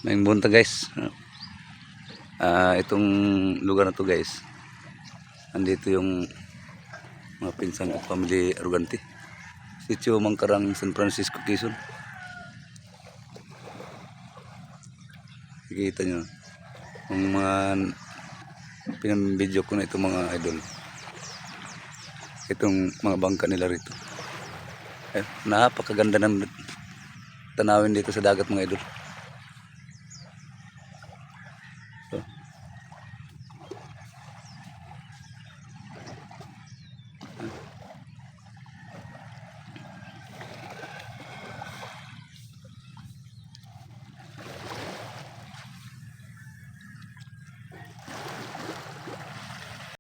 May bunta guys. Itong lugar na to guys, andito yung mga pinsan ko, family Arugante, Sitio Mangkarang, San Francisco, Quezon. Nakikita nyo yung mga pinambidyo ko na itong mga idol, itong mga bangka nila rito. Napakaganda ng tanawin dito sa dagat mga idol. So,